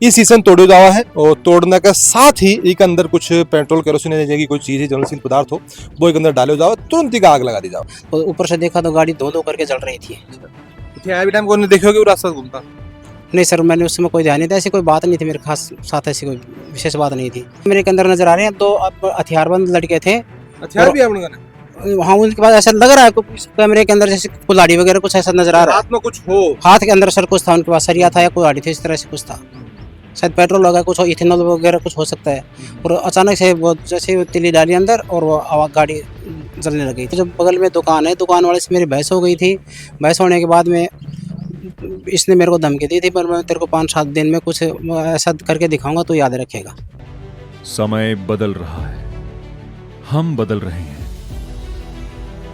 ये सीसन तोड़ो जावा है और तोड़ने के साथ ही एक अंदर कुछ पेट्रोल केरोसिन की कोई चीज है ज्वलनशील पदार्थ हो वो एक अंदर डालो जाओ तुरंत ही आग लगा दी जाओ। और ऊपर से देखा तो गाड़ी धो धो करके जल रही थी। अभी टाइम को देखोगे वो रास्ता घूमता नहीं सर, मैंने उस समय कोई ध्यान नहीं था, ऐसी कोई बात नहीं थी मेरे खास साथ, ऐसी कोई विशेष बात नहीं थी। मेरे के अंदर नजर आ रहे हैं दो अब हथियारबंद लड़के थे। हथियार भी है अपने का? हाँ, उनके पास ऐसा लग रहा है कुछ कैमरे के अंदर जैसे कुल्हाड़ी वगैरह कुछ ऐसा नजर आ रहा है। हाथ में कुछ हो? हाथ के अंदर सर कुछ था उनके पास, सरिया था या कुल्हाड़ी थी, इस तरह से कुछ था। शायद पेट्रोल वगैरह कुछ हो, इथेनॉल वगैरह कुछ हो सकता है। और अचानक से वो जैसे वो तिल्ली डाली अंदर और वो गाड़ी जलने लगी। तो जब बगल में दुकान है, दुकान वाले से मेरी बहस हो गई थी। बहस होने के बाद में इसने मेरे को धमकी दी थी, पर मैं तेरे को 5-7 दिन में कुछ ऐसा करके दिखाऊंगा तो याद रखेगा। समय बदल रहा है, हम बदल रहे हैं।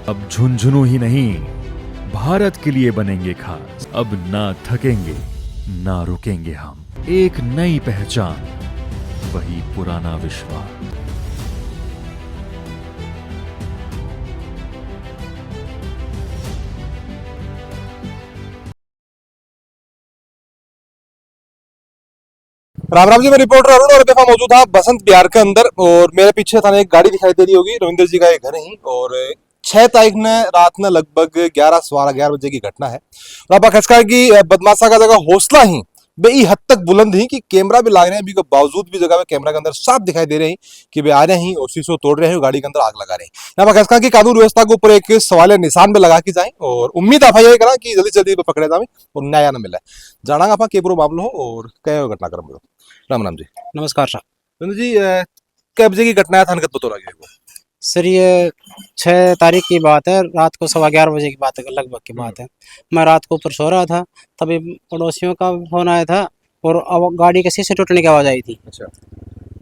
अब झुंझुनू ही नहीं, भारत के लिए बनेंगे खास। अब ना थकेंगे ना रुकेंगे हम। एक नई पहचान, वही पुराना विश्वास। राम राम जी, मैं रिपोर्टर अरुण और बेफा मौजूद था बसंत बिहार के अंदर और मेरे पीछे थाने एक गाड़ी दिखाई दे रही होगी, रविंद्र जी का एक घर ही। और 6 तारीख ने रात में लगभग 11-11 बजे की घटना है। और आप खसका की बदमाशा का जगह हौसला ही बे हद तक बुलंद ही कि कैमरा भी लाग रहे हैं, अभी के बावजूद भी जगह में कैमरा के अंदर साफ दिखाई दे रहे हैं कि वे आ रहे हैं और शीशो तोड़ रहे हैं, गाड़ी के अंदर आग लगा रहे हैं। यहाँ पर खसका की कानून व्यवस्था के ऊपर एक सवाल निशान पे लगा के जाए और उम्मीद आप यही करा कि जल्दी जल्दी पकड़े जाए और न्याय न मिले। जाना आप के पूरा मामला हो और क्या घटनाक्रम हो। राम राम जी। नमस्कार सर। रविंद्र जी, कै बजे की घटना है? थाने कब पता लगे वो? सर ये 6 तारीख की बात है, रात को 11:15 बजे की बात है, लगभग की बात है। मैं रात को ऊपर सो रहा था, तभी पड़ोसियों का फोन आया था और अब गाड़ी के शीशे टूटने की आवाज़ आई थी। अच्छा।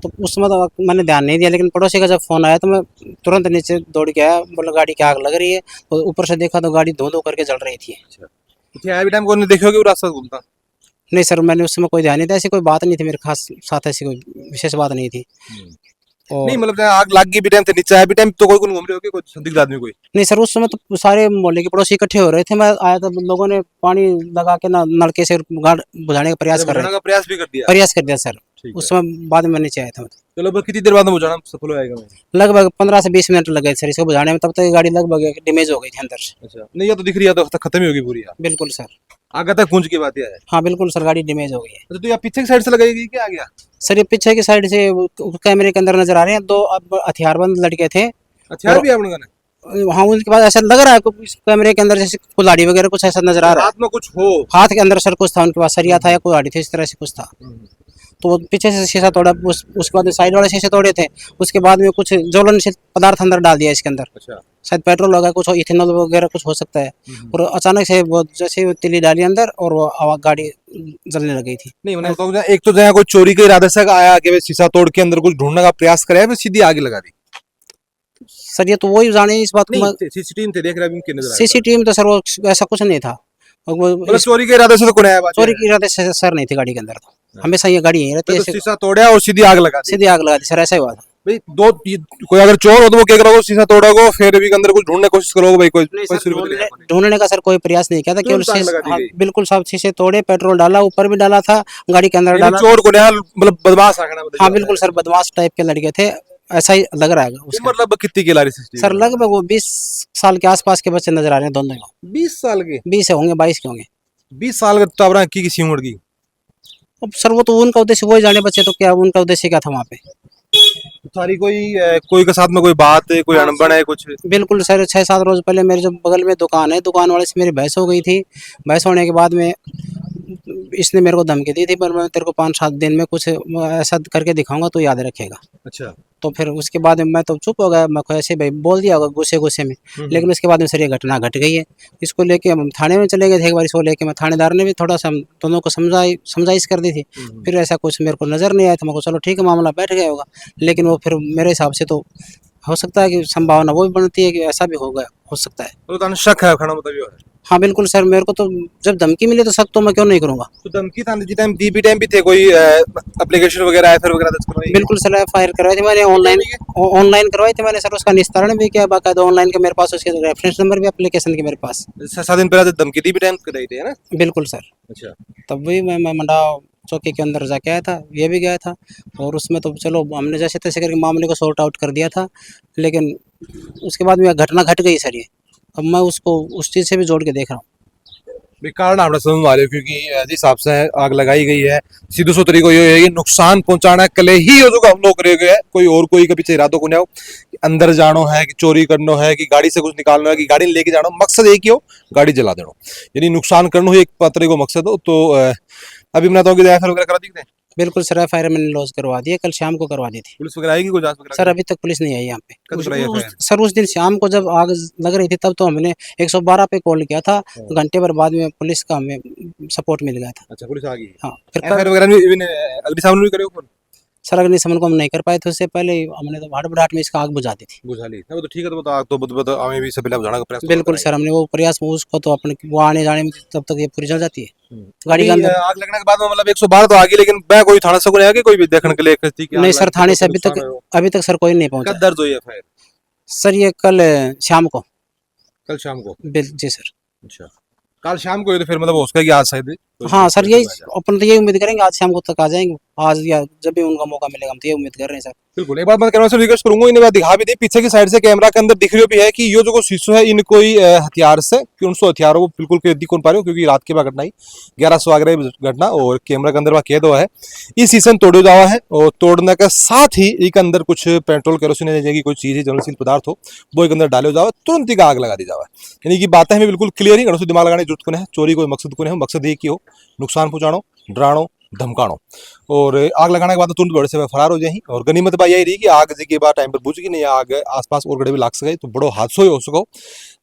तो उस समय तो मैंने ध्यान नहीं दिया, लेकिन पड़ोसी का जब फोन आया तो मैं तुरंत नीचे दौड़ के आया, बोला गाड़ी की आग लग रही है। और ऊपर से देखा तो गाड़ी धो धो करके जल रही थी। अभी टाइम को देखोगे वो रास्ता घूमता? नहीं सर, मैंने उस समय कोई ध्यान नहीं था, ऐसी कोई बात नहीं थी मेरे खास साथ, ऐसी कोई विशेष बात नहीं थी। और नहीं मतलब आग लग गई भी टाइम थे नीचे आया भी टाइम तो कोई घूम रहे हो कि कोई संदिग्ध आदमी कोई? नहीं सर, उस समय तो सारे मोहल्ले के पड़ोसी इकट्ठे हो रहे थे। मैं आया तो लोगों ने पानी लगा के ना नलके से गाड़ बुझाने का प्रयास कर रहे थे। प्रयास भी कर दिया? प्रयास कर दिया सर। उस समय बाद में नीचे आया था। तो लगभग कितनी देर बाद में बुझाना सफल हो जाएगा? लगभग 15 से 20 मिनट लगे सर इसको बुझाने में, तब तक गाड़ी लगभग डैमेज हो गई थी अंदर से। अच्छा, नहीं ये तो दिख रही है तो खत्म ही होगी पूरी यार। बिल्कुल सर। आगे तक पूंछ की बात है। हाँ बिल्कुल सर, गाड़ी डैमेज हो गई है। अच्छा, तो ये पीछे की साइड से लगाएगी क्या आ गया? सर ये पीछे की साइड से कैमरे के अंदर नजर आ रहे हैं दो अब हथियारबंद लड़के थे। हथियार भी है अपने का? हाँ, उनके पास ऐसा लग रहा है कुछ कैमरे के अंदर जैसे कुल्हाड़ी वगैरह कुछ ऐसा नजर आ रहा है। हाथ में कुछ हो? हाथ के अंदर सर कुछ था उनके पास, सरिया था या कुल्हाड़ी थी, इस तरह से कुछ था। तो वो पीछे से शीशा तोड़ा, उसके बाद में साइड वाले शीशे तोड़े थे। उसके बाद में कुछ ज्वलनशील पदार्थ अंदर डाल दिया इसके अंदर। अच्छा। शायद पेट्रोल वगैरह कुछ हो, इथेनॉल वगैरह कुछ हो सकता है। और अचानक से वो जैसे वो तिल्ली डाली अंदर और वो गाड़ी जलने लगी थी। नहीं मैंने बताऊं, एक तो जहाँ कोई चोरी के इरादे से आया कि शीशा तोड़ के अंदर कुछ ढूंढने का प्रयास करे, फिर सीधी आग लगा दी। सर ये तो वही जाने इस बात को। सीसीटीवी थे देख रहे? सीसीटीवी में तो सर वो ऐसा कुछ नहीं था। मतलब चोरी के इरादे से तो कौन आया? चोरी के इरादे से सर नहीं थी गाड़ी के अंदर, तो हमेशा ये गाड़ी यहीं रहती है। शीशा तोड़ा और सीधी आग लगा दी? सीधी आग लगा दी सर, ऐसा ही हुआ था। भाई दो कोई अगर चोर हो तो वो क्या करोगे? शीशा तोड़ोगे फिर भी अंदर कुछ ढूंढने की कोशिश करोगे भाई? कोई ढूंढने का सर कोई प्रयास नहीं किया था, केवल बिल्कुल सब शीशे तोड़े, पेट्रोल डाला, ऊपर भी डाला था, गाड़ी के अंदर डाला। चोर को मतलब बदमाश? हाँ बिल्कुल सर, बदमाश टाइप के लड़के थे, ऐसा ही लग रहा है। मतलब कितनी की लारी सर लगभग वो 20 साल के आसपास के बच्चे नजर आ रहे हैं दोनों को। 20 साल के? 20 होंगे, 22 के होंगे। 20 साल का टावरा की किसी उम्र की? अब सर वो तो उनका उद्देश्य वही जाने, बच्चे तो क्या उनका उद्देश्य क्या था वहाँ पे। सारी कोई के साथ में कोई बात है, कोई अनबन है कुछ? बिल्कुल सर, 6-7 रोज पहले मेरे जो बगल में दुकान है, दुकान वाले से मेरी बहस हो गई थी। बहस होने के बाद में इसने मेरे को धमकी दी थी, पर मैं तेरे को 5-7 दिन में कुछ ऐसा करके दिखाऊंगा तो याद रखेगा। अच्छा। तो फिर उसके बाद में मैं तो चुप हो गया, मैं ऐसे भाई बोल दिया होगा गुस्से गुस्से में। लेकिन उसके बाद में सर ये घटना घट गई है। इसको लेके हम थाने में चले गए थे एक बार, इसको लेके मैं थानेदार ने भी थोड़ा सा दोनों को समझाइश कर दी थी। फिर ऐसा कुछ मेरे को नज़र नहीं आया था। मेरे को चलो ठीक है, मामला बैठ गया होगा। लेकिन वो फिर मेरे हिसाब से तो हो सकता है कि संभावना वो भी बनती है कि ऐसा भी होगा, हो सकता है। तो शक है खाना मतलब? हाँ बिल्कुल सर, मेरे को तो जब धमकी मिली तो शक तो मैं क्यों नहीं करूँगा। तो धमकी था टाइम टाइम भी थे कोई एप्लीकेशन वगैरह एफआईआर वगैरह दर्ज करवाई? बिल्कुल सर, एफआईआर करवाई थी मैंने, ऑनलाइन करवाई थी मैंने सर। उसका निस्तारण भी किया बाकायदा ऑनलाइन के, मेरे पास उसके रेफरेंस नंबर भी एप्लीकेशन के मेरे पास। 7 दिन पहले धमकी दी भी टाइम कराई थी, है ना? बिल्कुल सर। अच्छा। तब भी मैं मंडा चौकी के अंदर जाके आया था, ये भी गया था। और उसमें तो चलो हमने जैसे तैसे करके मामले को सॉर्ट आउट कर दिया था, लेकिन उसके बाद में घटना घट गई सर ये। अब मैं उसको उस चीज़ से भी जोड़ के देख रहा हूँ। भी कारण આપણે સમજવા રહ્યો क्योंकि जिस हिसाब से आग लगाई गई है सीधो सो तरीको ये है कि नुकसान पहुंचाना कले ही हो जो हमलो करे गए है कोई और कोई के पीछे इरादो को नहीं हो अंदर जानो है कि चोरी करनो है कि गाड़ी से कुछ निकालना है कि गाड़ी लेके जानो मकसद एक ही हो गाड़ी जला देनो यानी नुकसान करनो ही एक पत्र को मकसद हो तो अभी मैं तो एफआईआर वगैरह करा दी थे बिल्कुल सर, एफआईआर मैंने लॉन्च करवा दी है, कल शाम को करवा दी थी। पुलिस वगैरह आएगी कोई जांच वगैरह सर अभी तक पुलिस नहीं आई यहाँ पे। कब कराई FIR? सर उस दिन शाम को जब आग लग रही थी तब तो हमने 112 पे कॉल किया था, घंटे भर बाद में पुलिस का हमें सपोर्ट मिल गया था। अच्छा पुलिस आ गई हाँ फिर एफआईआर वगैरह भी इवन अग्निशमन भी करे ऊपर सर अग्निशमन को हम नहीं कर पाए थे, उससे पहले ही हमने तो हड़बड़ाहट में इसका आग बुझा दी थी। बुझा ली वो तो ठीक है तो आग तो हमें भी सब बुझाने का प्रयास तो बिल्कुल करना सर, हमने वो प्रयास उसको तो अपने वो आने जाने में तब तक ये पूरी जल जाती है ही। गाड़ी के अभी, अंदर। आग लगने के बाद में मतलब 112 तो आ गई लेकिन मैं कोई थाना से को नहीं आ गया कोई भी देखने के लिए कि आग नहीं सर, लगी, थाने कोई से नुकसान अभी तक सर कोई नहीं हो। कब पहुंचा। दर्ज हुई एफआईआर सर ये कल शाम को। कल शाम को जी सर। अच्छा कल शाम को हुई तो फिर मतलब उसका कि आज शायद हाँ सर, यही अपन तो यही उम्मीद करेंगे आज शाम को तक आ जाएंगे, आज या जब भी उनका मौका मिलेगा हम तो ये उम्मीद कर रहे हैं सर। बिल्कुल एक बात मैं कैमरा से रिक्वेस्ट करूंगा इन्हें बात दिखा भी दे पीछे की साइड से कैमरा के अंदर दिख रही भी है कि ये जो शीशो है इन कोई हथियार से कि उनसे हथियारों को बिल्कुल के दिख कौन पा रहे हो क्योंकि रात की बात घटना ही 11 घटना और कैमरा के अंदर वह कैद हुआ है इस शीशे में तोड़े जावा है और तोड़ने के साथ ही एक अंदर कुछ पेट्रोल केरोसिन की कोई चीज ज्वलनशील पदार्थ हो वो एक अंदर डाले जावा तुरंत ही आग लगा दी जावा यानी कि बातें हमें बिल्कुल क्लियर ही गणों से दिमाग लगाने की जरूरत को नहीं है चोरी कोई मकसद को नहीं है मकसद एक ही हो नुकसान पहुंचानो डरानो धमकानो और आग लगाने के बाद तुरंत बड़े से फरार हो जाए और गनीमत बात यही रही कि आग के बाद टाइम पर बुझ गई नहीं आग आसपास और गड़े भी लाग सके तो बड़ो हादसा ही हो सको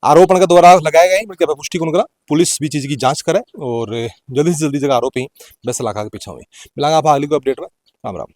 आरोपण का द्वारा लगाया गया बल्कि पुष्टि को करा पुलिस भी चीज की जांच करे और जल्दी से जल्दी जगह आरोपी 10 लाख के पीछे हुई मिलांगा आप अगली को अपडेट में राम राम।